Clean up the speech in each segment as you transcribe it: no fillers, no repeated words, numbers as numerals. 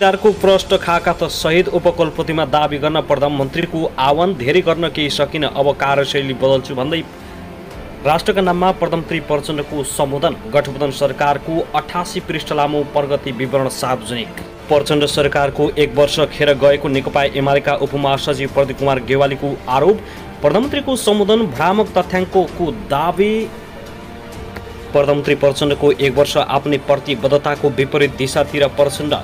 सरकारको प्रष्ट खाका त सहित उपकुलपतिमा दाबी गर्न प्रधानमन्त्रीको आह्वान धेरै गर्न केही सकिन, अब कार्यशैली बदल्छु भन्दै राष्ट्रका नाममा प्रधानमन्त्री प्रचण्डको सम्बोधन। गठबन्धन सरकारको 88 पृष्ठ लामो प्रगति विवरण सार्वजनिक। प्रचण्ड सरकारको 1 वर्ष खेर गएको नेकपा एमालेका उपमहासचिव प्रदीप कुमार गेवालीको आरोप। प्रधानमन्त्रीको सम्बोधन भ्रामक तथ्याङ्कको दाबी। प्रधानमन्त्री प्रचण्डको 1 वर्ष आफ्नै प्रतिबद्धताको विपरीत दिशातिर प्रचण्ड।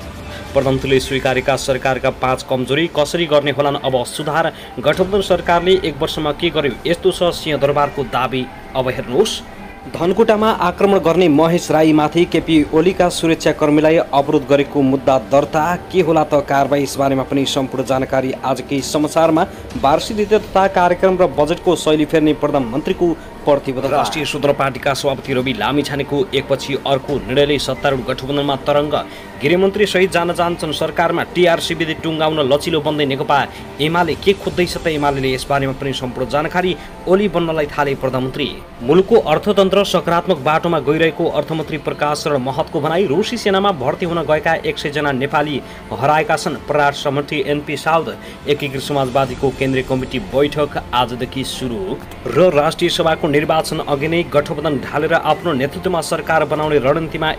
प्रधानमन्त्रीले स्वीकारेका सरकारका 5 कमजोरी कसरी गर्ने होलान् अब सुधार। गठबन्धन सरकारले 1 वर्षमा के गर्यो, यस्तो छ सिंहदरबारको दाबी। अब हेर्नुहोस्। धनकुटामा आक्रमण गर्ने महेश राईमाथि केपी ओलीका सुरक्षाकर्मीलाई अवरोध गरेको मुद्दा दर्ता। के होला त कारबाही, यसबारेमा पनि सम्पूर्ण जानकारी आजकै समाचारमा। वार्षिक नीति तथा कार्यक्रम र बजेटको शैली फेर्ने प्रधानमन्त्रीको प्रतिबद्धता। राष्ट्रिय स्वतन्त्र पार्टीका सभापति रवि लामिछानेको एकपछि अर्को निर्णयले सत्तारूढ गठबन्धनमा तरङ्ग। गृहमन्त्री सहित जान चाहन्छन् सरकारमा, टीआरसी विधि टुङ्गाउन लचिलो बन्दै नेकपा एमाले के खोज्दैछ त एमाले, यसबारेमा पनि सम्पूर्ण जानकारी। ओली बन्नलाई थाले प्रधानमन्त्री। मुलुकको अर्थतन्त्र सकारात्मक बाटोमा गइरहेको अर्थमन्त्री प्रकाश शरण महतको भनाई। रुसी सेनामा भर्ती हुन गएका 100 जना नेपाली हराएका छन्। परराष्ट्र मन्त्री एनपी साउद। एकीकृत समाजवादीको केन्द्रीय कमिटी बैठक आजदेखि सुरु र राष्ट्रिय सभाको निर्वाचन अघि नै गठबन्धन ढालेर आफ्नो नेतृत्वमा सरकार बनाउने रणनीतिमा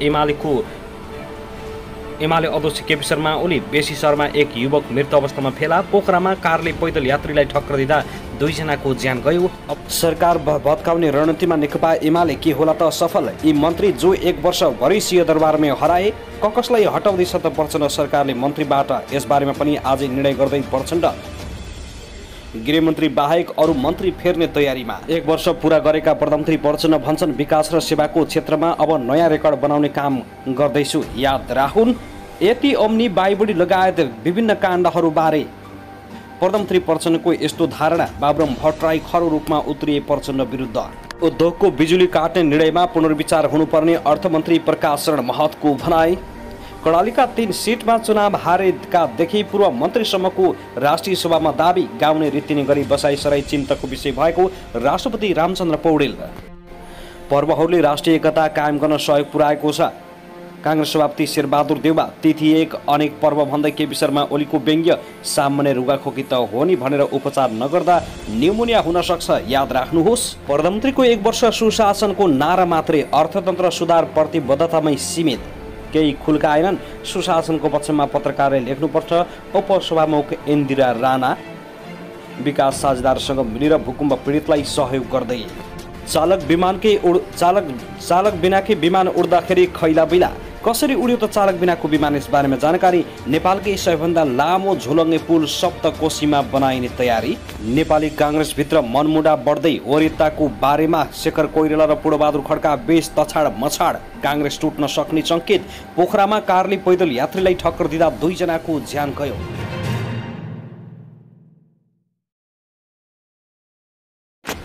एमाले अध्यक्ष केपी शर्मा ओली। बेसी शर्मा एक युवक मृत अवस्थामा फेला। पोखरामा कारले पैदल यात्रीलाई ठक्कर दिँदा 2 जनाको ज्यान गयो। सरकार भत्काउने रणनीतिमा नेकपा एमाले के होला त सफल। यी मन्त्री जो 1 वर्ष भरि सिंहदरबारमै हराए, कसलाई हटाउँदैछ त प्रचण्ड सरकारले मन्त्रीबाट, यसबारेमा पनि आजै निर्णय गर्दै प्रचण्ड। गृहमन्त्री बाहेक अरू मन्त्री फेर्ने तयारीमा। 1 वर्ष पुरा गरेका प्रधानमन्त्री प्रचण्ड भन्छन् विकास र सेवाको क्षेत्रमा अब नयाँ रेकर्ड बनाउने काम गर्दैछु। याद राखुन्, यति ओम्नी बाइबडी लगायत विभिन्न काण्डहरूबारे प्रधानमन्त्री प्रचण्डको यस्तो धारणा। बाबुराम भट्टराई खरो रूपमा उत्रिए प्रचण्ड विरुद्ध। उद्योगको बिजुली काट्ने निर्णयमा पुनर्विचार हुनुपर्ने अर्थमन्त्री प्रकाश शरण महतको भनाई। कर्णालीका 3 सिटमा चुनाव हारेका देखि पूर्व मन्त्रीसम्मको राष्ट्रिय सभामा दाबी। गाउने रीतिने गरी बसाइसराई चिन्तकको विषय भएको राष्ट्रपति रामचन्द्र पौडेल। पर्वहरूले राष्ट्रिय एकता कायम गर्न सहयोग पुर्याएको छ। काङ्ग्रेस सभापति शेरबहादुर देउवा। तिथि 1 अनेक पर्व भन्दै केपी शर्मा ओलीको व्यङ्ग्य। सामान्य रुगाखोकी त हो नि भनेर उपचार नगर्दा न्युमोनिया हुन सक्छ, याद राख्नुहोस्। प्रधानमन्त्रीको 1 वर्ष सुशासनको नारा मात्रै, अर्थतन्त्र सुधार प्रतिबद्धतामै सीमित। केही खुल्काएनन्। सुशासनको पक्षमा पत्रकारले लेख्नुपर्छ। उपसभामुख इन्दिरा राणा। विकास साझेदारसँग मिलेर भूकम्प पीडितलाई सहयोग गर्दै। चालक बिनाकै विमान उड्दाखेरि खैला बिला। कसरी उड्यो त चालक बिनाको विमान, यसबारेमा जानकारी। नेपालकै सबैभन्दा लामो झोलङ्गे पुल सप्तकोशीमा बनाइने तयारी। नेपाली काङ्ग्रेसभित्र मनमुडा बढ्दै, वरियताको बारेमा शेखर कोइराला र पूर्णबहादुर खड्का बेस तछाड मछाड। काङ्ग्रेस टुट्न सक्ने सङ्केत। पोखरामा कारले पैदल यात्रीलाई ठक्कर दिँदा 2 जनाको ज्यान गयो।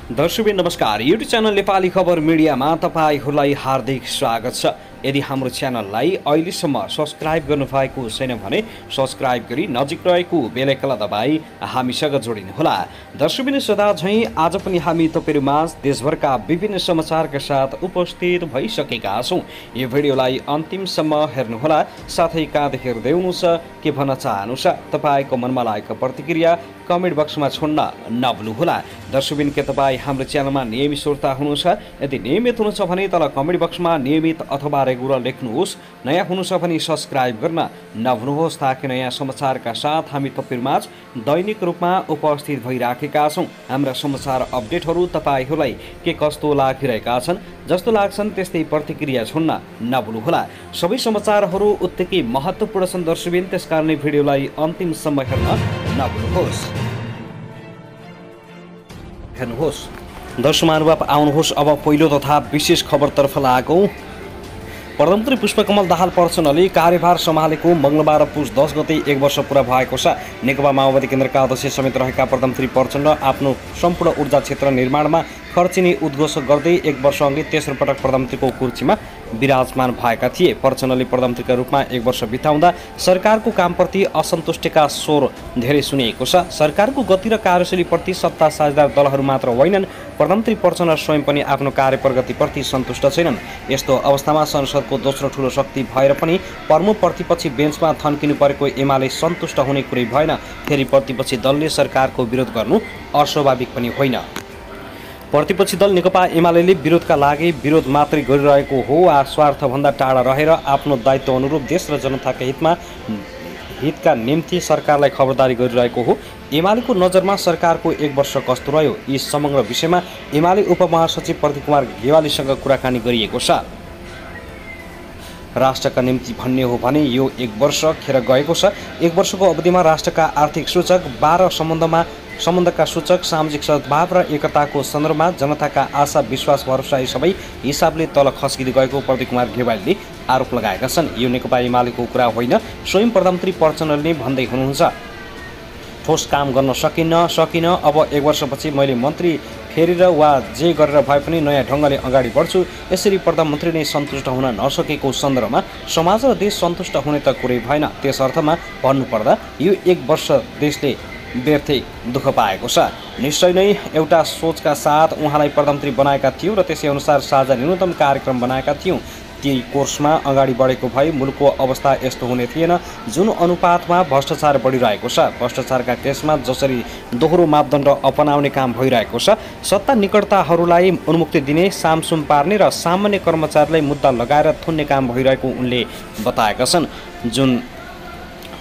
दर्शक नमस्कार, युट्युब च्यानल नेपाली खबर मिडियामा तपाईहरूलाई हार्दिक स्वागत छ। यदि हाम्रो च्यानललाई अहिलेसम्म सब्स्क्राइब गर्नुभएको छैन भने सब्स्क्राइब गरी नजिक रहेको बेल आइकनलाई दबाई हामीसँग जोडिनुहोला। दर्शक सदा झैँ आज पनि हामी तपाईहरुमाझ देशभरका विभिन्न समाचारका साथ उपस्थित भइसकेका छौँ। यो भिडियोलाई अन्तिमसम्म हेर्नुहोला। साथै कहाँ हेर्दै हुनुहुन्छ, के भन्न चाहनुहुन्छ, तपाईको मनमा लागेको प्रतिक्रिया कमेन्ट बक्समा छोड्न नभुल्नुहोला। दर्शकबिन के तपाईँ हाम्रो च्यानलमा नियमित श्रोता हुनुहुन्छ? यदि नियमित हुनुहुन्छ भने तल कमेन्ट बक्समा नियमित अथवा रेगुलर लेख्नुहोस्। नयाँ हुनुहुन्छ भने सब्स्क्राइब गर्न नभुल्नुहोस्, ताकि नयाँ समाचारका साथ हामी तपाईहरुमाझ दैनिक रूपमा उपस्थित भइराखेका छौँ। हाम्रा समाचार अपडेटहरू तपाईहरूलाई के कस्तो लागिरहेका छन्, जस्तो लाग्छन् त्यस्तै प्रतिक्रिया छोड्न नभुल्नुहोला। सबै समाचारहरू उत्तिकै महत्त्वपूर्ण छन् दर्शकबिन, त्यसकारण भिडियोलाई अन्तिमसम्म हेर्न नभुल्नुहोस्। दर्शक महानुभाव आउनुहोस्, अब पहिलो तथा विशेष खबरतर्फ लागौँ। प्रधानमन्त्री पुष्पकमल दाहाल प्रचण्डले कार्यभार सम्हालेको मङ्गलबार पुस 10 गते 1 वर्ष पुरा भएको छ। नेकपा माओवादी केन्द्रका अध्यक्ष समेत रहेका प्रधानमन्त्री प्रचण्ड आफ्नो सम्पूर्ण ऊर्जा क्षेत्र निर्माणमा खर्चिने उद्घोष गर्दै 1 वर्ष अघि तेस्रो पटक प्रधानमन्त्रीको कुर्सीमा विराजमान भएका थिए। प्रचण्डले प्रधानमन्त्रीका रूपमा 1 वर्ष बिताउँदा सरकारको कामप्रति असन्तुष्टिका स्वर धेरै सुनिएको छ। सरकारको गति र कार्यशैलीप्रति सत्ता साझेदार दलहरू मात्र होइनन्, प्रधानमन्त्री प्रचण्ड स्वयं पनि आफ्नो कार्य प्रगतिप्रति सन्तुष्ट छैनन्। यस्तो अवस्थामा संसदको दोस्रो ठूलो शक्ति भएर पनि प्रमुख प्रतिपक्षी बेन्चमा थन्किनु परेको एमाले सन्तुष्ट हुने कुरै भएन। फेरि प्रतिपक्षी दलले सरकारको विरोध गर्नु अस्वाभाविक पनि होइन। प्रतिपक्षी दल नेकपा एमाले विरोधका लागि विरोध मात्रै गरिरहेको हो वा स्वार्थभन्दा टाढा रहेर आफ्नो दायित्व अनुरूप देश र जनताका हितका निम्ति सरकारलाई खबरदारी गरिरहेको हो। एमालेको नजरमा सरकारको 1 वर्ष कस्तो रह्यो, यी समग्र विषयमा एमाले उपमहासचिव प्रदीप कुमार गेवालीसँग कुराकानी गरिएको छ। राष्ट्रका निम्ति भन्ने हो भने यो 1 वर्ष खेर गएको छ। 1 वर्षको अवधिमा राष्ट्रका आर्थिक सूचक, 12 सम्बन्धका सूचक, सामाजिक सद्भाव र एकताको सन्दर्भमा जनताका आशा, विश्वास, भरोसा यी सबै हिसाबले तल खस्किँदै गएको प्रदीप कुमार गेवालीले आरोप लगाएका छन्। यो नेकपा एमालेको कुरा होइन, स्वयं प्रधानमन्त्री प्रचण्डले भन्दै हुनुहुन्छ। ठोस काम गर्न सकिन। अब 1 वर्षपछि मैले मन्त्री फेरेर वा जे गरेर भए पनि नयाँ ढङ्गले अगाडि बढ्छु। यसरी प्रधानमन्त्री नै सन्तुष्ट हुन नसकेको सन्दर्भमा समाज र देश सन्तुष्ट हुने त कुरै भएन। त्यस अर्थमा भन्नुपर्दा यो 1 वर्ष देशले व्यर्थै दुःख पाएको छ। निश्चय नै एउटा सोचका साथ उहाँलाई प्रधानमन्त्री बनाएका थियौँ र त्यसै अनुसार साझा न्यूनतम कार्यक्रम बनाएका थियौँ। ती कोर्समा अगाडि बढेको भए मुलुकको अवस्था यस्तो हुने थिएन जुन अनुपातमा भ्रष्टाचार बढिरहेको छ। भ्रष्टाचारका केसमा जसरी दोहोरो मापदण्ड अपनाउने काम भइरहेको छ, सत्ता निकटताहरूलाई उन्मुक्ति दिने, सामसुम पार्ने र सामान्य कर्मचारीलाई मुद्दा लगाएर थुन्ने काम भइरहेको उनले बताएका छन्। जुन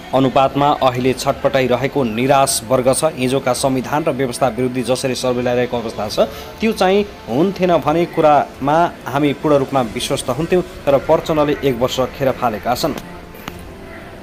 अनुपातमा अहिले छटपटाइरहेको निराश वर्ग छ, हिजोका संविधान र व्यवस्था विरुद्धी जसरी सर्वे ल्याइरहेको अवस्था छ, त्यो चाहिँ हुन्थेन भने कुरामा हामी पूर्ण रूपमा विश्वस्त हुन्थ्यौँ। तर प्रचण्डले 1 वर्ष खेर फालेका छन्।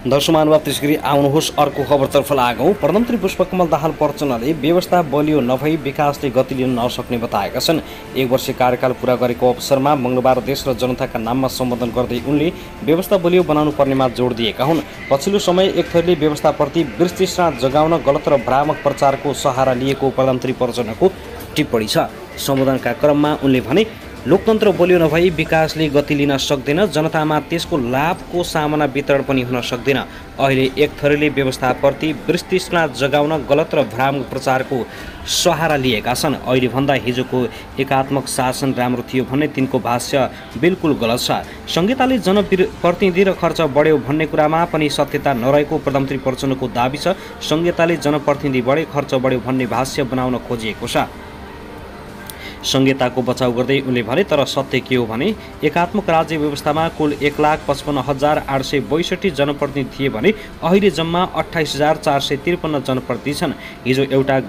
दर्शक महानुभाव, त्यसगरी आउनुहोस् अर्को खबरतर्फ लागौँ। प्रधानमन्त्री पुष्पकमल दाहाल प्रचण्डले व्यवस्था बलियो नभई विकासले गति लिन नसक्ने बताएका छन्। 1 वर्षीय कार्यकाल पूरा गरेको अवसरमा मङ्गलबार देश र जनताका नाममा सम्बोधन गर्दै उनले व्यवस्था बलियो बनाउनु पर्नेमा जोड दिएका हुन्। पछिल्लो समय एक थरीले व्यवस्थाप्रति वितृष्णा जगाउन गलत र भ्रामक प्रचारको सहारा लिएको प्रधानमन्त्री प्रचण्डको टिप्पणी छ। सम्बोधनका क्रममा उनले भने, लोकतन्त्र बलियो नभई विकासले गति लिन सक्दैन, जनतामा त्यसको लाभको सामना वितरण पनि हुन सक्दैन। अहिले एक थरीले व्यवस्थाप्रति वितृष्णा जगाउन गलत र भ्रामक प्रचारको सहारा लिएका छन्। अहिले भन्दा हिजोको एकात्मक शासन राम्रो थियो भन्ने तिनको भाष्य बिल्कुल गलत छ। संहिताले जनप्रतिनिधि र खर्च बढ्यो भन्ने कुरामा पनि सत्यता नरहेको प्रधानमन्त्री प्रचण्डको दाबी छ। संहिताले जनप्रतिनिधि बढे, खर्च बढ्यो भन्ने भाष्य बनाउन खोजिएको छ। संहिताको बचाउ गर्दै उनले भने, तर सत्य के हो भने एकात्मक राज्य व्यवस्थामा कुल 1,55,862 जनप्रतिनिधि थिए भने अहिले जम्मा 28,453 जनप्रतिनिधि छन्। हिजो एउटा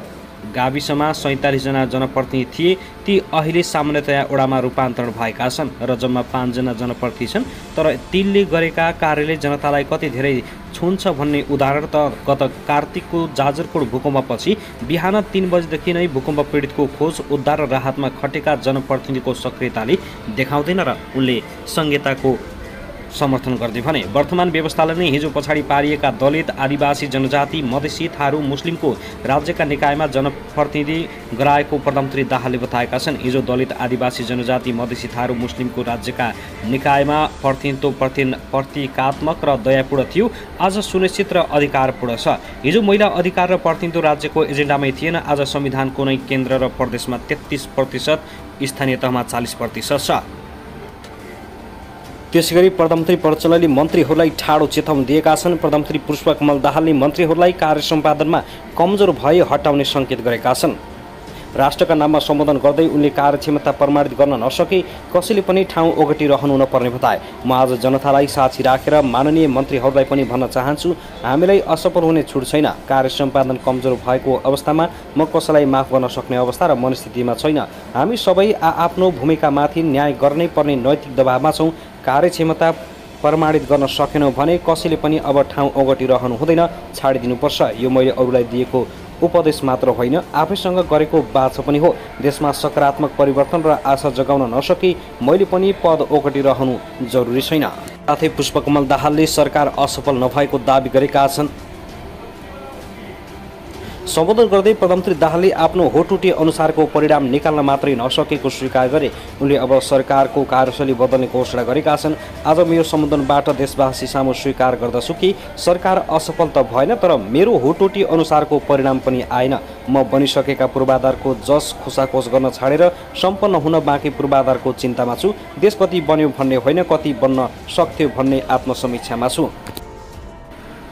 गाविसमा 47 जना जनप्रतिनिधि थिए, ती अहिले सामान्यतया वडामा रूपान्तरण भएका छन् र जम्मा 5 जना जनप्रतिनिधि छन्। तर तिनले गरेका कार्यले जनतालाई कति धेरै छुन्छ भन्ने उदाहरण त गत कार्तिकको जाजरकोट भूकम्पपछि बिहान 3 बजेदेखि नै भूकम्प पीडितको खोज, उद्धार र राहतमा खटेका जनप्रतिनिधिको सक्रियताले देखाउँदैन र उनले संहिताको समर्थन गर्दै भने, वर्तमान व्यवस्थाले नै हिजो पछाडि पारिएका दलित, आदिवासी जनजाति, मधेसी, थारू, मुस्लिमको राज्यका निकायमा जनप्रतिनिधि गराएको प्रधानमन्त्री दाहालले बताएका छन्। हिजो दलित, आदिवासी जनजाति, मधेसी, थारू, मुस्लिमको राज्यका निकायमा प्रतिनिधित्व प्रतीकात्मक र दयापूर्ण थियो, आज सुनिश्चित र अधिकारपूर्ण छ। हिजो महिला अधिकार र प्रतिनिधित्व राज्यको एजेन्डामै थिएन, आज संविधानको नै केन्द्र र प्रदेशमा 33%, स्थानीय तहमा 40% छ। त्यसैगरी प्रधानमन्त्री प्रचण्डले मन्त्रीहरूलाई ठाडो चेतावनी दिएका छन्। प्रधानमन्त्री पुष्पकमल दाहालले मन्त्रीहरूलाई कार्य सम्पादनमा कमजोर भए हटाउने सङ्केत गरेका छन्। राष्ट्रका नाममा सम्बोधन गर्दै उनले कार्यक्षमता प्रमाणित गर्न नसके कसैले पनि ठाउँ ओगटिरहनु नपर्ने बताए। म आज जनतालाई साक्षी राखेर माननीय मन्त्रीहरूलाई पनि भन्न चाहन्छु, हामीलाई असफल हुने छुट छैन। कार्य सम्पादन कमजोर भएको अवस्थामा म कसैलाई माफ गर्न सक्ने अवस्था र मनस्थितिमा छैन। हामी सबै आफ्नो भूमिकामाथि न्याय गर्नै पर्ने नैतिक दबावमा छौँ। कार्यक्षमता प्रमाणित गर्न सकेनौँ भने कसैले पनि अब ठाउँ ओगटिरहनु हुँदैन, छाडिदिनुपर्छ। यो मैले अरूलाई दिएको उपदेश मात्र होइन, आफैसँग गरेको बाचा पनि हो। देशमा सकारात्मक परिवर्तन र आशा जगाउन नसके मैले पनि पद ओगटिरहनु जरुरी छैन। साथै पुष्पकमल दाहालले सरकार असफल नभएको दाबी गरेका छन्। सम्बोधन गर्दै प्रधानमन्त्री दाहालले आफ्नो होटुटी अनुसारको परिणाम निकाल्न मात्रै नसकेको स्वीकार गरे। उनले अब सरकारको कार्यशैली बदल्ने घोषणा गरेका छन्। आज म यो सम्बोधनबाट देशवासी सामु स्वीकार गर्दछु कि सरकार असफल त भएन, तर मेरो होटुटी अनुसारको परिणाम पनि आएन। म बनिसकेका पूर्वाधारको जस खुसाखोस गर्न छाडेर सम्पन्न हुन बाँकी पूर्वाधारको चिन्तामा छु। देश कति बन्यो भन्ने होइन, कति बन्न सक्थ्यो भन्ने आत्मसमीक्षामा छु।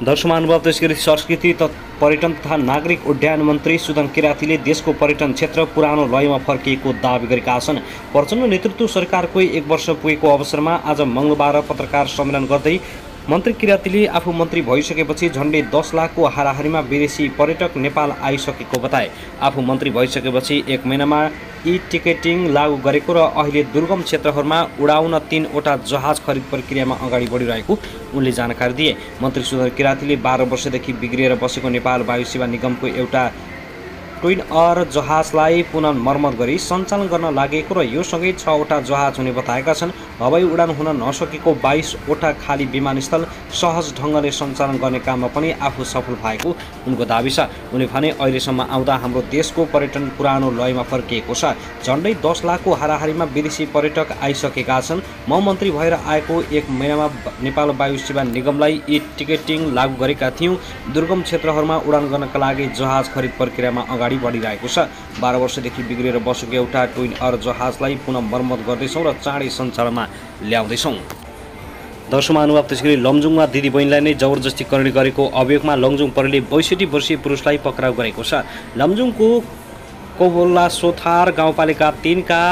दर्शकमानुभाव, त्यसगरी संस्कृति पर्यटन तथा नागरिक उड्डयन मन्त्री सुदन किरातीले देशको पर्यटन क्षेत्र पुरानो लयमा फर्किएको दावी गरेका छन्। प्रचण्ड नेतृत्व सरकारकै 1 वर्ष पुगेको अवसरमा आज मङ्गलबार पत्रकार सम्मेलन गर्दै मन्त्री किरातीले आफू मन्त्री भइसकेपछि झन्डै 10 लाखको हाराहारीमा विदेशी पर्यटक नेपाल आइसकेको बताए। आफू मन्त्री भइसकेपछि 1 महिनामा टिकटिङ लागू गरेको र अहिले दुर्गम क्षेत्रहरूमा उडाउन 3वटा जहाज खरिद प्रक्रियामा अगाडि बढिरहेको उनले जानकारी दिए। मन्त्री सुदन किरातीले 12 वर्षदेखि बिग्रिएर बसेको नेपाल वायु सेवा निगमको एउटा ट्विन अर जहाजलाई पुनः मर्मत गरी सञ्चालन गर्न लागेको र यो सँगै 6वटा जहाज हुने बताएका छन्। हवाई उडान हुन नसकेको 22वटा खाली विमानस्थल सहज ढङ्गले सञ्चालन गर्ने काममा पनि आफू सफल भएको उनको दाबी छ। उनले भने अहिलेसम्म आउँदा हाम्रो देशको पर्यटन पुरानो लयमा फर्किएको छ। झन्डै 10 लाखको हाराहारीमा विदेशी पर्यटक आइसकेका छन्। म मन्त्री भएर आएको 1 महिनामा नेपाल वायु सेवा निगमलाई टिकटिङ लागू गरेका थियौँ। दुर्गम क्षेत्रहरूमा उडान गर्नका लागि जहाज खरिद प्रक्रियामा अगाडि बढिरहेको छ। 12 वर्षदेखि बिग्रेर बसेको एउटा ट्विन अर जहाजलाई पुनः मर्मत गर्दैछौँ र चाँडै सञ्चालनमा ल्याउँदैछौँ। दर्शकमानुभाव, त्यसगरी लमजुङमा दिदीबहिनीलाई नै जबरजस्ती करणी गरेको अभियोगमा लमजुङ प्रहरीले 62 वर्षीय पुरुषलाई पक्राउ गरेको छ। लमजुङको कोबोला सोथार गाउँपालिका 3 का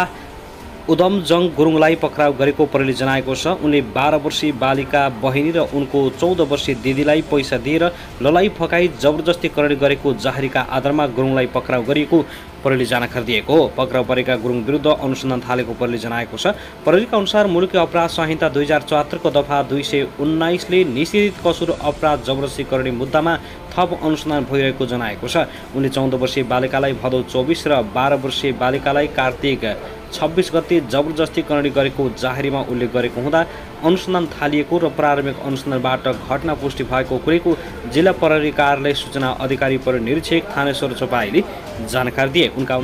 उदमजङ गुरुङलाई पक्राउ गरेको प्रहरीले जनाएको छ। उनले 12 वर्षीय बालिका बहिनी र उनको 14 वर्षीय दिदीलाई पैसा दिएर ललाई फकाई जबरजस्ती करणी गरेको जाहेरीका आधारमा गुरुङलाई पक्राउ गरिएको प्रहरीले जानकारी दिएको हो। पक्राउ परेका गुरुङ विरुद्ध अनुसन्धान थालेको प्रहरीले जनाएको छ। प्रहरीका अनुसार मुलुकी अपराध संहिता 2074 को दफा 219 ले निषेधित कसुर अपराध जबरजस्ती करणी मुद्दामा थप अनुसन्धान भइरहेको जनाएको छ। उनले 14 वर्षीय बालिकालाई भदौ 24 र 12 वर्षीय बालिकालाई कार्तिक 26 गते जबरजस्ती करणी गरेको जाहेरीमा उल्लेख गरेको हुँदा अनुसन्धान थालिएको र प्रारम्भिक अनुसन्धानबाट घटना पुष्टि भएको कुरेको जिल्ला प्रहरी कार्यालय सूचना अधिकारी प्रहरी निरीक्षक थानेश्वर चौपाईले जानकारी दिए। उनका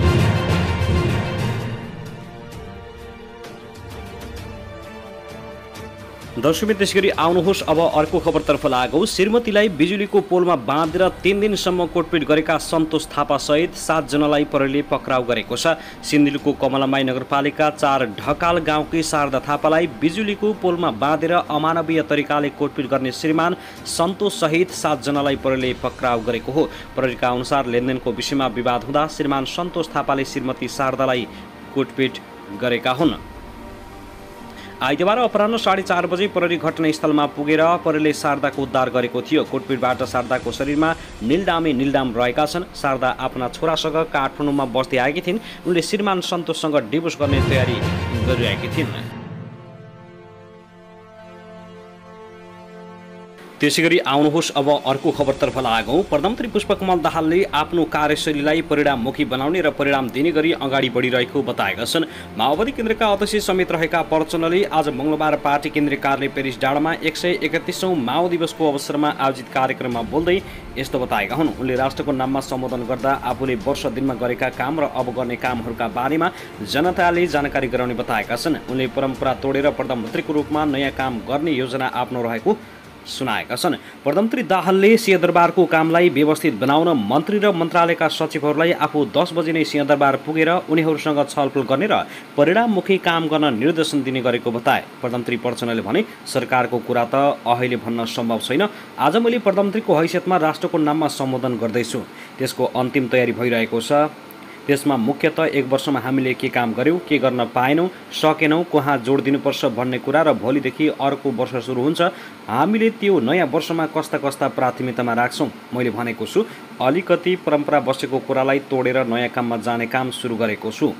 दर्शक, त्यसगरी आउनुहोस् अब अर्को खबरतर्फ लागौँ। श्रीमतीलाई बिजुलीको पोलमा बाँधेर 3 दिनसम्म कोटपिट गरेका सन्तोष थापा सहित 7 जनालाई प्रहरीले पक्राउ गरेको छ। सिन्धुलीको कमलामाई नगरपालिका 4 ढकाल गाउँकी शारदा थापालाई बिजुलीको पोलमा बाँधेर अमानवीय तरिकाले कोटपिट गर्ने श्रीमान सन्तोष सहित 7 जनालाई प्रहरीले पक्राउ गरेको हो। प्रहरीका अनुसार लेनदेनको विषयमा विवाद हुँदा श्रीमान सन्तोष थापाले श्रीमती शारदालाई कोटपिट गरेका हुन्। आइतबार अपराह्न 4:30 बजे प्रहरी घटनास्थलमा पुगेर प्रहरीले शारदाको उद्धार गरेको थियो। कोटपिटबाट शारदाको शरीरमा निलडाम रहेका छन्। शारदा आफ्ना छोरासँग काठमाडौँमा बस्दै आएकी थिइन्। उनले श्रीमान सन्तोषसँग डिभोर्स गर्ने तयारी गरिरहेकी थिइन्। त्यसैगरी आउनुहोस् अब अर्को खबरतर्फ लागौँ। प्रधानमन्त्री पुष्पकमल दाहालले आफ्नो कार्यशैलीलाई परिणाममुखी बनाउने र परिणाम दिने गरी अगाडि बढिरहेको बताएका छन्। माओवादी केन्द्रका अध्यक्ष समेत रहेका प्रचण्डले आज मङ्गलबार पार्टी केन्द्रीय कार्यालय पेरिस डाँडामा 131औं माओ दिवसको अवसरमा आयोजित कार्यक्रममा बोल्दै यस्तो बताएका हुन्। उनले राष्ट्रको नाममा सम्बोधन गर्दा आफूले वर्ष दिनमा गरेका काम र अब गर्ने कामहरूका बारेमा जनताले जानकारी गराउने बताएका छन्। उनले परम्परा तोडेर प्रधानमन्त्रीको रूपमा नयाँ काम गर्ने योजना आफ्नो रहेको सुनाएका छन्। प्रधानमन्त्री दाहालले सिंहदरबारको कामलाई व्यवस्थित बनाउन मन्त्री र मन्त्रालयका सचिवहरूलाई आफू 10 बजे नै सिंहदरबार पुगेर उनीहरूसँग छलफल गर्ने र परिणाममुखी काम गर्न निर्देशन दिने गरेको बताए। प्रधानमन्त्री प्रचण्डले भने, सरकारको कुरा त अहिले भन्न सम्भव छैन। आज मैले प्रधानमन्त्रीको हैसियतमा राष्ट्रको नाममा सम्बोधन गर्दैछु। त्यसको अन्तिम तयारी भइरहेको छ। त्यसमा मुख्यतः 1 वर्षमा हामीले के काम गर्यौँ, के गर्न पाएनौँ, सकेनौँ, कहाँ जोड दिनुपर्छ भन्ने कुरा र भोलिदेखि अर्को वर्ष सुरु हुन्छ, हामीले त्यो नयाँ वर्षमा कस्ता कस्ता प्राथमिकतामा राख्छौँ। मैले भनेको छु, अलिकति परम्परा बसेको कुरालाई तोडेर नयाँ काममा जाने काम सुरु गरेको छु।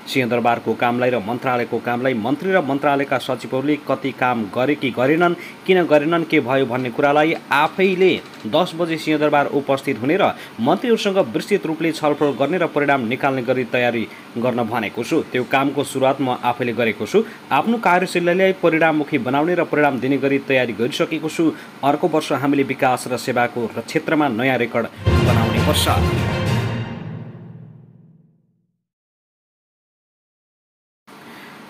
सिंहदरबारको कामलाई र मन्त्रालयको कामलाई मन्त्री र मन्त्रालयका सचिवहरूले कति काम गरे कि गरेनन्, किन गरेनन्, के भयो भन्ने कुरालाई आफैले 10 बजे सिंहदरबार उपस्थित हुने र मन्त्रीहरूसँग विस्तृत रूपले छलफल गर्ने र परिणाम निकाल्ने गरी तयारी गर्न भनेको छु। त्यो कामको सुरुवात म आफैले गरेको छु। आफ्नो कार्यशैलीलाई परिणाममुखी बनाउने र परिणाम दिने गरी तयारी गरिसकेको छु। अर्को वर्ष हामीले विकास र सेवाको क्षेत्रमा नयाँ रेकर्ड बनाउने पर्छ।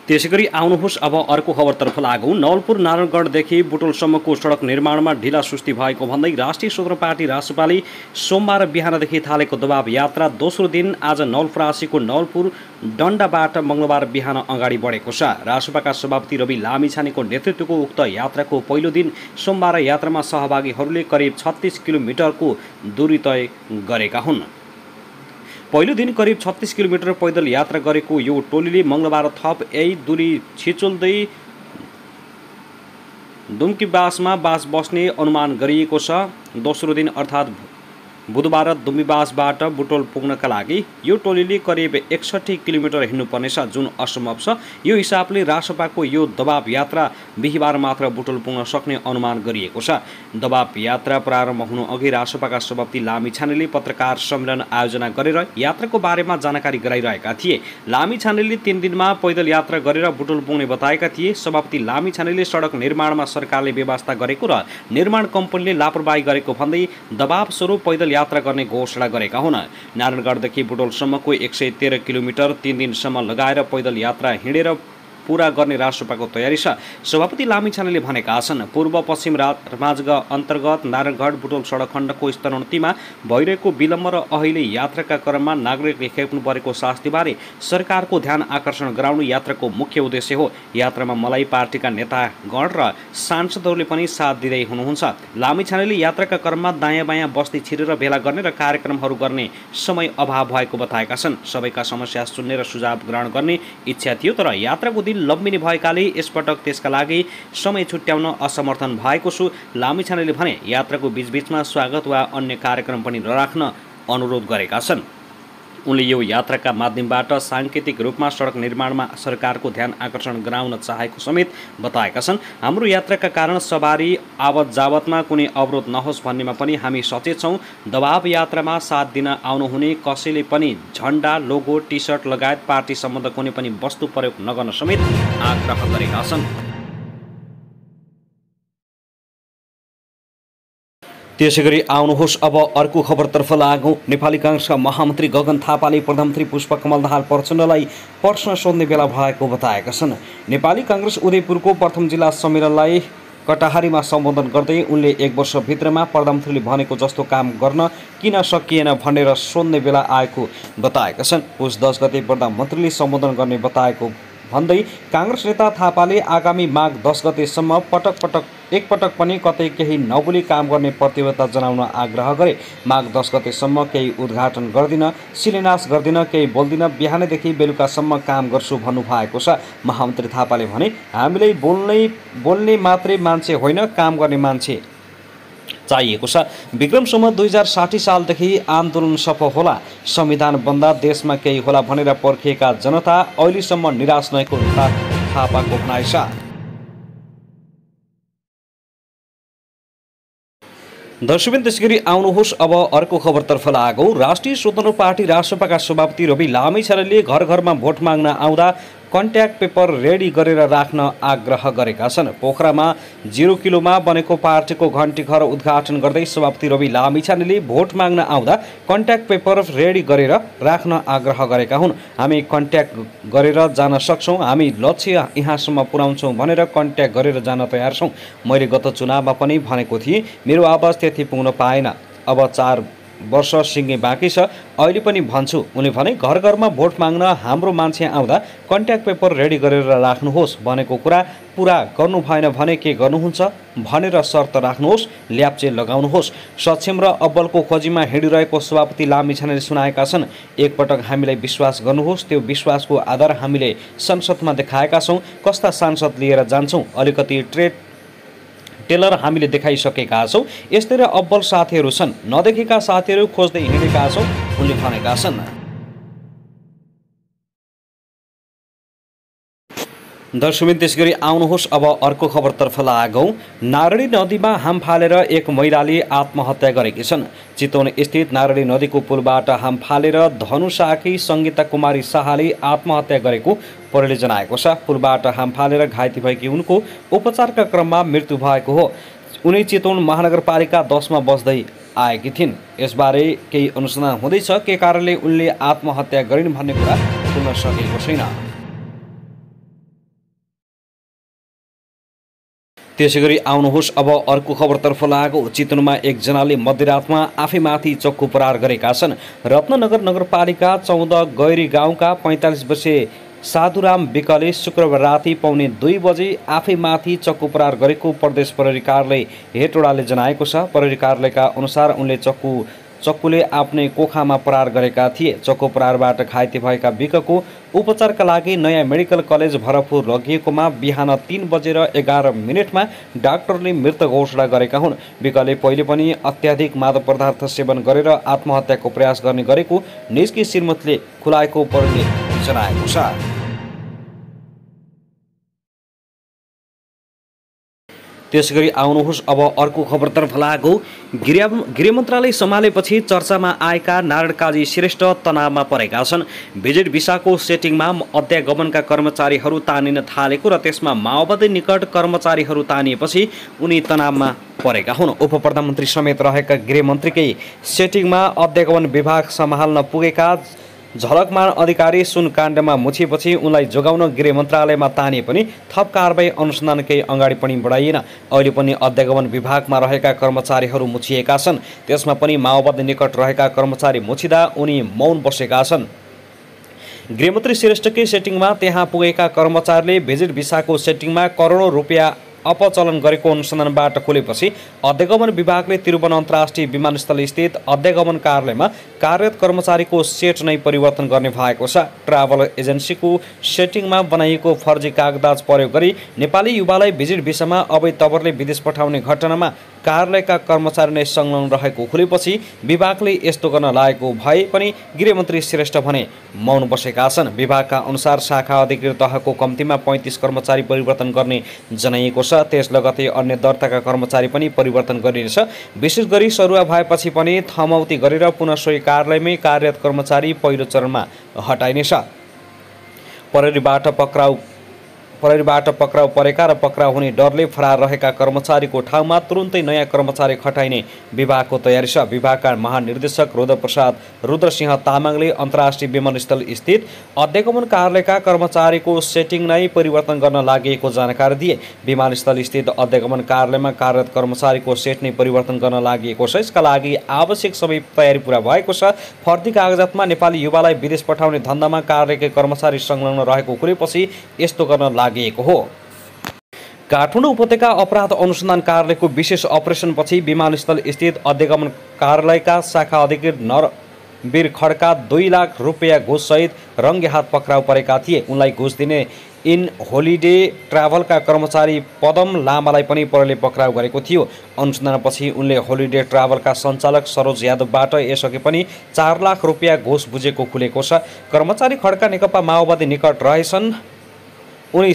त्यसैगरी आउनुहोस् अब अर्को खबरतर्फ लागौँ। नवलपुर नारायणगढदेखि बुटोलसम्मको सडक निर्माणमा ढिला सुस्ती भएको भन्दै राष्ट्रिय स्वतन्त्र पार्टी रासपाले सोमबार बिहानदेखि थालेको दबाव यात्रा दोस्रो दिन आज नवलपरासीको नवलपुर डन्डाबाट मङ्गलबार बिहान अगाडि बढेको छ। रासपाका सभापति रवि लामिछानेको नेतृत्वको उक्त यात्राको पहिलो दिन सोमबार यात्रामा सहभागीहरूले करिब 36 किलोमिटरको दूरी तय गरेका हुन्। पहिलो दिन करिब 36 किलोमिटर पैदल यात्रा गरेको यो टोलीले मङ्गलबार थप यही दूरी छिचोल्दै दुम्कीबासमा बास बस्ने अनुमान गरिएको छ। दोस्रो दिन अर्थात् बुधबार दुम्कीबासबाट बुटोल पुग्नका लागि यो टोलीले करिब 61 किलोमिटर हिँड्नुपर्नेछ, जुन असम्भव छ। यो हिसाबले रासपाको यो दबाव यात्रा बिहिबार मात्र बुटोल पुग्न सक्ने अनुमान गरिएको छ। दबाव यात्रा प्रारम्भ हुनु अघि रासपाका सभापति लामिछानेले पत्रकार सम्मेलन आयोजना गरेर यात्राको बारेमा जानकारी गराइरहेका थिए। लामिछानेले 3 दिनमा पैदल यात्रा गरेर बुटोल पुग्ने बताएका थिए। सभापति लामिछानेले सडक निर्माणमा सरकारले व्यवस्था गरेको र निर्माण कम्पनीले लापरवाही गरेको भन्दै दबाव स्वरूप पैदल यात्रा गर्ने घोषणा गरेका हुन्। नारायणगढदेखि बुटोलसम्मको 113 किलोमिटर 3 दिनसम्म लगाएर पैदल यात्रा हिँडेर पूरा गर्ने रासपाको तयारी छ। सभापति लामिछानेले भनेका छन्, पूर्व पश्चिम राजमार्ग अन्तर्गत नारायणगढ बुटोल सडक खण्डको स्तरोन्नतिमा भइरहेको विलम्ब र अहिले यात्राका क्रममा नागरिकले खेप्नु परेको शास्तिबारे सरकारको ध्यान आकर्षण गराउनु यात्राको मुख्य उद्देश्य हो। यात्रामा मलाई पार्टीका नेतागण र सांसदहरूले पनि साथ दिँदै हुनुहुन्छ। लामिछानेले यात्राका क्रममा दायाँ बायाँ बस्ती छिरेर भेला गर्ने र कार्यक्रमहरू गर्ने समय अभाव भएको बताएका छन्। सबैका समस्या सुन्ने र सुझाव ग्रहण गर्ने इच्छा थियो, तर यात्राको दिन लम्बिने भएकाले यसपटक त्यसका लागि समय छुट्याउन असमर्थन भएको छु। लामिछानेले भने यात्राको बीचबीचमा स्वागत वा अन्य कार्यक्रम पनि नराख्न अनुरोध गरेका छन्। उनले यो यात्राका माध्यमबाट सांकेतिक रूपमा सडक निर्माणमा सरकारको ध्यान आकर्षण गराउन चाहेको समेत बताएका छन्। हाम्रो यात्राका कारण सवारी आवत जावतमा कुनै अवरोध नहोस् भन्नेमा पनि हामी सचेत छौँ। दबाव यात्रामा साथ दिन आउनुहुने कसैले पनि झण्डा, लोगो, टी सर्ट लगायत पार्टी सम्बन्ध कुनै पनि वस्तु प्रयोग नगर्न समेत आग्रह गरेका छन्। त्यसैगरी आउनुहोस् अब अर्को खबरतर्फ लागौँ। नेपाली काङ्ग्रेसका महामन्त्री गगन थापाले प्रधानमन्त्री पुष्पकमल दाहाल प्रचण्डलाई प्रश्न सोध्ने बेला भएको बताएका छन्। नेपाली काङ्ग्रेस उदयपुरको प्रथम जिल्ला सम्मेलनलाई कटाहारीमा सम्बोधन गर्दै उनले 1 वर्षभित्रमा प्रधानमन्त्रीले भनेको जस्तो काम गर्न किन सकिएन भनेर सोध्ने बेला आएको बताएका छन्। पुस 10 गते प्रधानमन्त्रीले सम्बोधन गर्ने बताएको भन्दै काङ्ग्रेस नेता थापाले आगामी माघ 10 गतेसम्म एकपटक पनि कतै केही नबोली काम गर्ने प्रतिबद्धता जनाउन आग्रह गरे। माघ 10 गतेसम्म केही उद्घाटन गर्दिन, शिलान्यास गर्दिन, केही बोल्दिन, बिहानैदेखि बेलुकासम्म काम गर्छु भन्नुभएको छ। महामन्त्री थापाले भने, हामीलाई बोल्ने मात्रै मान्छे होइन, काम गर्ने मान्छे चाहिएको छ। विक्रम सम्वत 2060 सालदेखि आन्दोलन सफल होला, संविधान बन्दा देशमा केही होला भनेर पर्खिएका जनता अहिलेसम्म निराश नएको थापाको भनाइ छ। दर्शकबिन त्यसैगरी आउनुहोस् अब अर्को खबरतर्फ लागौँ। राष्ट्रिय स्वतन्त्र पार्टी रासपाका सभापति रवि लामिछानेले घर घरमा भोट माग्न आउँदा कन्ट्याक्ट पेपर रेडी गरेर राख्न आग्रह गरेका छन्। पोखरामा 0 किलोमा बनेको पार्टीको घन्टी घर उद्घाटन गर्दै सभापति रवि लामिछानेले भोट माग्न आउँदा कन्ट्याक्ट पेपर रेडी गरेर राख्न आग्रह गरेका हुन्। हामी कन्ट्याक्ट गरेर जान सक्छौँ, हामी लक्ष्य यहाँसम्म पुर्याउँछौँ भनेर कन्ट्याक्ट गरेर जान तयार छौँ। मैले गत चुनावमा पनि भनेको थिएँ, मेरो आवाज त्यति पुग्न पाएन, अब 4 वर्ष सिङ्गे बाँकी छ, अहिले पनि भन्छु। उनले भने, घर घरमा भोट माग्न हाम्रो मान्छे आउँदा कन्ट्याक्ट पेपर रेडी गरेर राख्नुहोस्, भनेको कुरा पुरा गर्नु भएन भने के गर्नुहुन्छ भनेर शर्त राख्नुहोस्, ल्याप्चे लगाउनुहोस्। सक्षम र अब्बलको खोजीमा हिँडिरहेको सभापति लामिछानेले सुनाएका छन्। एकपटक हामीलाई विश्वास गर्नुहोस्, त्यो विश्वासको आधार हामीले संसदमा देखाएका छौँ। कस्ता सांसद लिएर जान्छौँ, अलिकति टेलर हामीले देखाइसकेका छौँ। यस्तै र अब्बल साथीहरू छन्, नदेखेका साथीहरू खोज्दै हिँडेका छौँ, उनले भनेका छन्। दर्शकबिन त्यसगरी आउनुहोस् अब अर्को खबरतर्फ लागौं। नारायणी नदीमा हाम फालेर एक महिलाले आत्महत्या गरेकी छन्। चितवन स्थित नारायणी नदीको पुलबाट हाम फालेर धनुषाकी सङ्गीता कुमारी शाहले आत्महत्या गरेको प्रहरीले जनाएको छ। पुलबाट हाम फालेर घाइते भएकी उनको उपचारका क्रममा मृत्यु भएको हो। उनी चितवन महानगरपालिका 10 मा बस्दै आएकी थिइन्। यसबारे केही अनुसन्धान हुँदैछ के कारणले उनले आत्महत्या गरिन् भन्ने कुरा खुल्न सकेको छैन। त्यसैगरी आउनुहोस् अब अर्को खबरतर्फ लागौं। चितवनमा एकजनाले मध्यरातमा आफैमाथि चक्कु प्रहार गरेका छन्। रत्ननगर नगरपालिका 14 गैरी गाउँका 45 वर्षीय साधुराम विकले शुक्रबार राति पौने 2 बजे आफैमाथि चक्कु प्रहार गरेको प्रदेश प्रहरी कार्यालय हेटौडाले जनाएको छ। प्रहरी कार्यालयका अनुसार उनले चक्कुले आफ्नै कोखामा प्रहार गरेका थिए। चक्कु प्रहारबाट घाइते भएका विकको उपचारका लागि नयाँ मेडिकल कलेज भरतपुर लगिएकोमा बिहान 3:11 डाक्टरले मृत घोषणा गरेका हुन्। विकले पहिले पनि अत्याधिक मादक पदार्थ सेवन गरेर आत्महत्याको प्रयास गर्ने गरेको निजकी श्रीमतीले खुलाएको प्रहरीले जनाएको छ। त्यसैगरी आउनुहोस् अब अर्को खबरतर्फ लागौं। गृह मन्त्रालय सम्हालेपछि चर्चामा आएका नारायण काजी श्रेष्ठ तनावमा परेका छन्। भिजिट भिसाको सेटिङमा अध्यागमनका कर्मचारीहरू तानिन थालेको र त्यसमा माओवादी निकट कर्मचारीहरू तानिएपछि उनी तनावमा परेका हुन्। उप प्रधानमन्त्री समेत रहेका गृहमन्त्रीकै सेटिङमा अध्यागमन विभाग सम्हाल्न पुगेका झलकमान अधिकारी सुन काण्डमा मुछिएपछि उनलाई जोगाउन गृह मन्त्रालयमा तानिए पनि थप कारबाही अनुसन्धान केही अगाडि पनि बढाइएन। अहिले पनि अध्यागमन विभागमा रहेका कर्मचारीहरू मुछिएका छन्। त्यसमा पनि माओवादी निकट रहेका कर्मचारी मुछिँदा उनी मौन बसेका छन्। गृहमन्त्री श्रेष्ठकै सेटिङमा त्यहाँ पुगेका कर्मचारीले भिजिट भिसाको सेटिङमा करोडौँ रुपियाँ अपचलन गरेको अनुसन्धानबाट खुलेपछि अध्यागमन विभागले त्रिभुवन अन्तर्राष्ट्रिय विमानस्थल स्थित अध्यागमन कार्यालयमा कार्यरत कर्मचारीको सेट नै परिवर्तन गर्ने भएको छ। ट्राभल एजेन्सीको सेटिङमा बनाइएको फर्जी कागजात प्रयोग गरी नेपाली युवालाई भिजिट भिसामा अवैध तवरले विदेश पठाउने घटनामा कार्यालयका कर्मचारी नै संलग्न रहेको खुलेपछि विभागले यस्तो गर्न लागेको भए पनि गृहमन्त्री श्रेष्ठ भने मौन बसेका छन्। विभागका अनुसार शाखा अधिकृत तहको कम्तीमा 35 कर्मचारी परिवर्तन गर्ने जनाइएको छ। त्यस लगतै अन्य दर्ताका कर्मचारी पनि परिवर्तन गरिनेछ। विशेष गरी सरुवा भएपछि पनि थमौती गरेर पुनः सोही कार्यालयमै कार्यरत कर्मचारी पहिलो चरणमा हटाइनेछ। प्रहरीबाट पक्राउ परेका र पक्राउ हुने डरले फरार रहेका कर्मचारीको ठाउँमा तुरुन्तै नयाँ कर्मचारी खटाइने विभागको तयारी छ। विभागका महानिर्देशक रुद्रसिंह तामाङले अन्तर्राष्ट्रिय विमानस्थल स्थित अध्यागमन कार्यालयका कर्मचारीको सेटिङ नै परिवर्तन गर्न लागि जानकारी दिए। विमानस्थल स्थित अध्यागमन कार्यालयमा कार्यरत कर्मचारीको सेट नै परिवर्तन गर्न लागि छ। यसका लागि आवश्यक सबै तयारी पूरा भएको छ। फर्जी कागजातमा नेपाली युवालाई विदेश पठाउने धन्दामा कार्यालयकै कर्मचारी संलग्न रहेको खुलेपछि यस्तो गर्न हो। काठमाडौँ उपत्यका अपराध अनुसन्धान कार्यालयको विशेष अपरेसनपछि विमानस्थल स्थित अध्यागमन कार्यालयका शाखा अधिकृत नरवीर खड्का 2 लाख रुपियाँ घुससहित रङ्गे हात पक्राउ परेका थिए। उनलाई घुस दिने इन होलिडे ट्राभलका कर्मचारी पदम लामालाई पनि प्रहरीले पक्राउ गरेको थियो। अनुसन्धानपछि उनले होलिडे ट्राभलका सञ्चालक सरोज यादवबाट यसअघि पनि 4 लाख रुपियाँ घुस बुझेको खुलेको छ। कर्मचारी खड्का नेकपा माओवादी निकट रहेछन्। उनी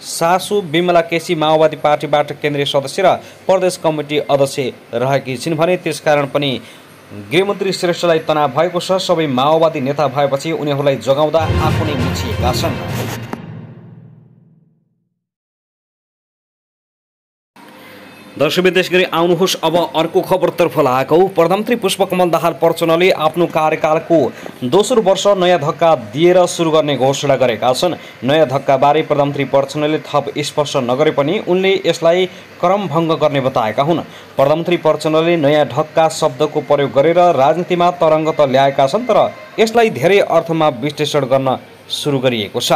सासु बिमला केसी माओवादी पार्टीबाट केन्द्रीय सदस्य र प्रदेश कमिटी अध्यक्ष रहेकी छिन् भने त्यसकारण पनि गृहमन्त्री श्रेष्ठलाई तनाव भएको छ। सबै माओवादी नेता भएपछि उनीहरूलाई जोगाउँदा आफू नै मुछिएका छन्। दर्शक त्यसगरी आउनुहोस् अब अर्को खबरतर्फ लागौं। प्रधानमन्त्री पुष्पकमल दाहाल प्रचण्डले आफ्नो कार्यकालको दोस्रो वर्ष नयाँ धक्का दिएर सुरु गर्ने घोषणा गरेका छन्। नयाँ धक्काबारे प्रधानमन्त्री प्रचण्डले थप स्पष्ट नगरे पनि उनले यसलाई क्रमभङ्ग गर्ने बताएका हुन्। प्रधानमन्त्री प्रचण्डले नयाँ धक्का शब्दको प्रयोग गरेर राजनीतिमा तरङ्ग त ल्याएका छन्, तर यसलाई धेरै अर्थमा विश्लेषण गर्न सुरु गरिएको छ।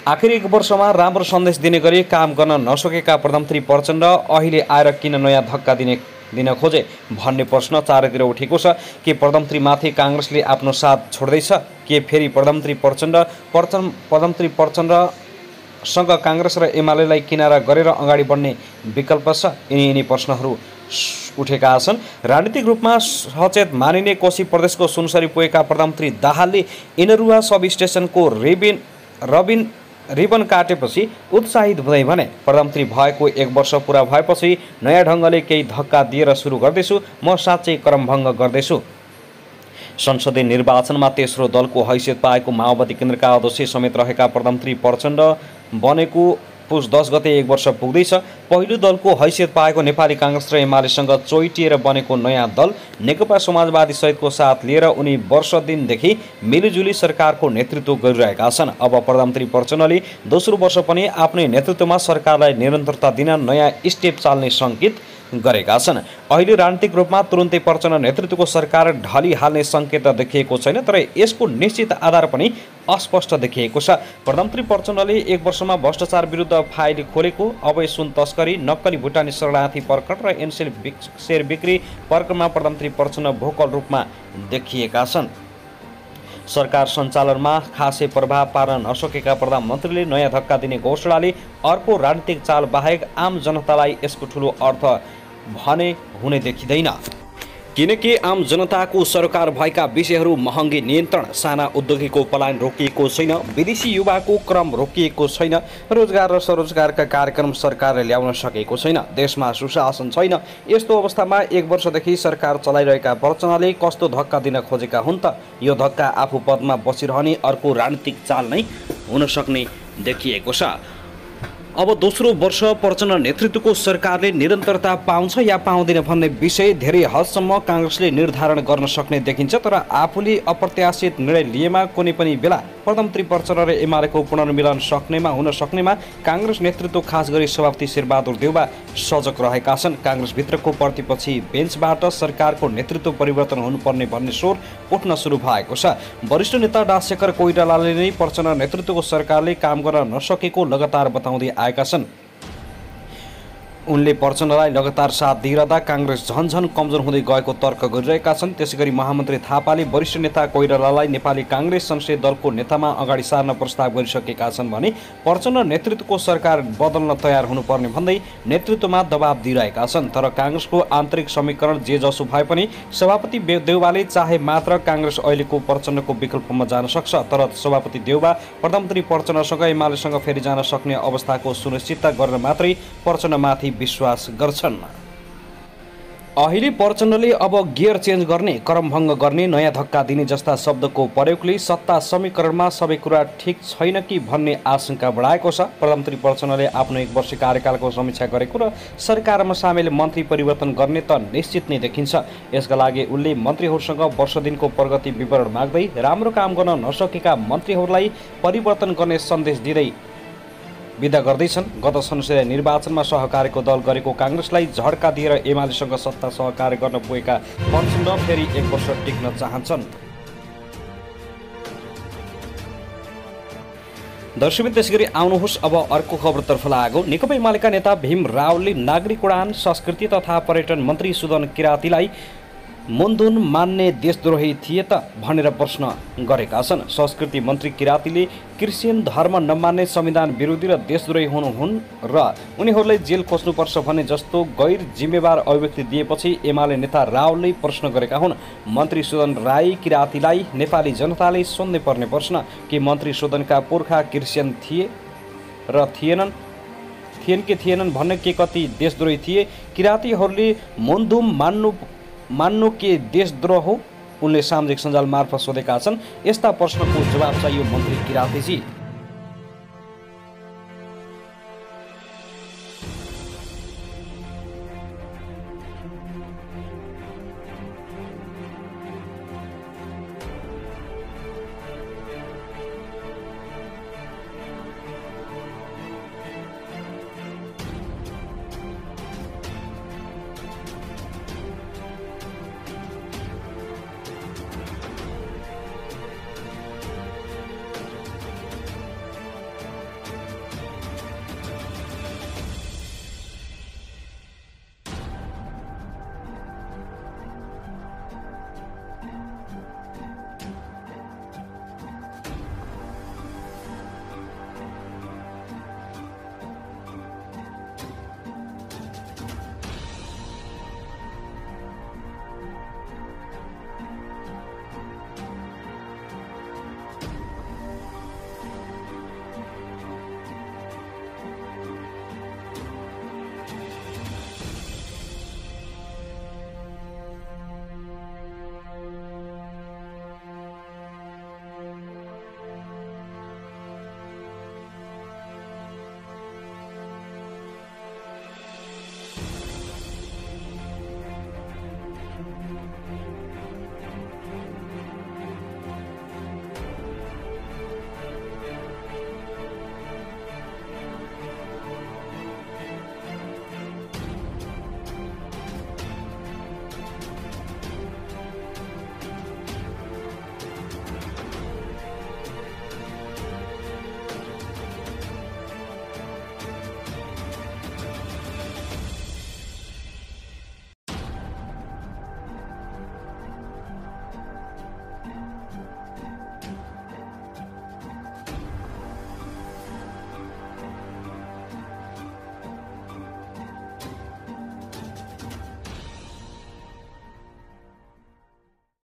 आखिर 1 वर्षमा राम्रो सन्देश दिने गरी काम गर्न नसकेका प्रधानमन्त्री प्रचण्ड अहिले आएर किन नयाँ धक्का दिन खोजे भन्ने प्रश्न चारैतिर उठेको छ। के प्रधानमन्त्रीमाथि काङ्ग्रेसले आफ्नो साथ छोड्दैछ? के फेरि प्रधानमन्त्री प्रचण्डसँग काङ्ग्रेस र एमालेलाई किनारा गरेर अगाडि बढ्ने विकल्प छ? यिनी प्रश्नहरू उठेका छन्। राजनीतिक रूपमा सचेत मानिने कोशी प्रदेशको सुनसरी पुगेका प्रधानमन्त्री दाहालले इनरुवा सब स्टेसनको रिबन काटेपछि उत्साहित हुँदै भने प्रधानमन्त्री भएको 1 वर्ष पुरा भएपछि नयाँ ढङ्गले केही धक्का दिएर सुरु गर्दैछु, म साँच्चै क्रमभङ्ग गर्दैछु। संसदीय निर्वाचनमा तेस्रो दलको हैसियत पाएको माओवादी केन्द्रका अध्यक्ष समेत रहेका प्रधानमन्त्री प्रचण्ड बनेको पुस 10 गते 1 वर्ष पुग्दैछ। पहिलो दलको हैसियत पाएको नेपाली काङ्ग्रेस र एमालेसँग चोइटिएर बनेको नयाँ दल नेकपा समाजवादी सहितको साथ लिएर उनी वर्ष दिनदेखि मिलिजुली सरकारको नेतृत्व गरिरहेका छन्। अब प्रधानमन्त्री प्रचण्डले दोस्रो वर्ष पनि आफ्नै नेतृत्वमा सरकारलाई निरन्तरता दिन नयाँ स्टेप चाल्ने सङ्केत गरेका छन्। अहिले राजनीतिक रूपमा तुरुन्तै प्रचण्ड नेतृत्वको सरकार ढलिहाल्ने सङ्केत देखिएको छैन, तर यसको निश्चित आधार पनि अस्पष्ट देखिएको छ। प्रधानमन्त्री प्रचण्डले 1 वर्षमा भ्रष्टाचार विरुद्ध फाइल खोलेको, अवैध सुन तस्करी, नक्कली भुटानी शरणार्थी प्रकरण र एनसेल सेयर बिक्री प्रकरणमा प्रधानमन्त्री प्रचण्ड भोकल रूपमा देखिएका छन्। सरकार सञ्चालनमा खासै प्रभाव पार्न नसकेका प्रधानमन्त्रीले नयाँ धक्का दिने घोषणाले अर्को राजनीतिक चाल बाहेक आम जनतालाई यसको ठुलो अर्थ भने हुने देखिँदैन। किनकि आम जनताको सरकार भएका विषयहरू महँगी नियन्त्रण, साना उद्योगीको पलायन रोकिएको छैन, विदेशी युवाको क्रम रोकिएको छैन, रोजगार र स्वरोजगारका कार्यक्रम सरकारले ल्याउन सकेको छैन, देशमा सुशासन छैन। यस्तो अवस्थामा 1 वर्षदेखि सरकार चलाइरहेका प्रचण्डले कस्तो धक्का दिन खोजेका हुन् त? यो धक्का आफू पदमा बसिरहने अर्को राजनीतिक चाल नै हुन सक्ने देखिएको छ। अब दोस्रो वर्ष प्रचण्ड नेतृत्वको सरकारले निरन्तरता पाउँछ या पाउँदैन भन्ने विषय धेरै हदसम्म काङ्ग्रेसले निर्धारण गर्न सक्ने देखिन्छ। तर आफूले अप्रत्याशित निर्णय लिएमा कुनै पनि बेला प्रधानमन्त्री प्रचण्ड र एमालेको पुनर्मिलन हुन सक्नेमा काङ्ग्रेस नेतृत्व खास गरी सभापति शेरबहादुर देउवा सजग रहेका छन्। काङ्ग्रेसभित्रको प्रतिपक्षी बेन्चबाट सरकारको नेतृत्व परिवर्तन हुनुपर्ने भन्ने स्वर उठ्न सुरु भएको छ। वरिष्ठ नेता डाक्टर कोइरालाले नै प्रचण्ड नेतृत्वको सरकारले काम गर्न नसकेको लगातार बताउँदै आएका छन्। उनले प्रचण्डलाई लगातार साथ दिइरहँदा काङ्ग्रेस झन्झन कमजोर हुँदै गएको तर्क गरिरहेका छन्। त्यसैगरी महामन्त्री थापाले वरिष्ठ नेता कोइरालालाई नेपाली काङ्ग्रेस संसदीय दलको नेतामा अगाडि सार्न प्रस्ताव गरिसकेका छन् भने प्रचण्ड नेतृत्वको सरकार बदल्न तयार हुनुपर्ने भन्दै नेतृत्वमा दबाब दिइरहेका छन्। तर काङ्ग्रेसको आन्तरिक समीकरण जे जसो भए पनि सभापति देउवाले चाहे मात्र काङ्ग्रेस अहिलेको प्रचण्डको विकल्पमा जान सक्छ। तर सभापति देउवा प्रधानमन्त्री प्रचण्डसँग एमालेसँग फेरि जान सक्ने अवस्थाको सुनिश्चितता गर्न मात्रै प्रचण्डमाथि विश्वास गर्छन्। अहिले प्रचण्डले अब गियर चेन्ज गर्ने, क्रमभङ्ग गर्ने, नयाँ धक्का दिने जस्ता शब्दको प्रयोगले सत्ता समीकरणमा सबै कुरा ठिक छैन कि भन्ने आशंका बढाएको छ। प्रधानमन्त्री प्रचण्डले आफ्नो 1 वर्ष कार्यकालको समीक्षा गरेको र सरकारमा सामेल मन्त्री परिवर्तन गर्ने त निश्चित नै देखिन्छ। यसका लागि उनले मन्त्रीहरूसँग वर्ष दिनको प्रगति विवरण माग्दै राम्रो काम गर्न नसकेका मन्त्रीहरूलाई परिवर्तन गर्ने सन्देश दिँदै विदा गर्दैछन्। गत संसदीय निर्वाचनमा सहकारीको दल गरेको काङ्ग्रेसलाई झड्का दिएर एमालेसँग सत्ता सहकार्य गर्न पुगेका प्रचण्ड फेरि 1 वर्ष टिक्न चाहन्छन्। दर्शक त्यसैगरी आउनुहोस् अब अर्को खबरतर्फ लागौँ। नेकपा एमालेका नेता भीम रावलले नागरिक उडान, संस्कृति तथा पर्यटन मन्त्री सुदन किरातीलाई मुनधुन मान्ने देशद्रोही थिए त भनेर प्रश्न गरेका छन्। संस्कृति मन्त्री किरातीले क्रिस्चियन धर्म नमान्ने संविधान विरोधी र देशद्रोही हुन् र उनीहरूलाई जेल खोज्नुपर्छ भन्ने जस्तो गैर जिम्मेवार अभिव्यक्ति दिएपछि एमाले नेता रावलले प्रश्न गरेका हुन्। मन्त्री सुदन राई किरातीलाई नेपाली जनताले सोध्नै पर्ने प्रश्न कि मन्त्री सुदनका पुर्खा क्रिस्चियन थिए र थिएन कि थिएनन् भन्ने के कति देशद्रोही थिए? किरातीहरूले मुनधुम मान्नु के देशद्रोह हो? उनले सामाजिक सञ्जाल मार्फत सोधेका छन्। यस्ता प्रश्नको जवाब चाहियो मन्त्री किरातीजी।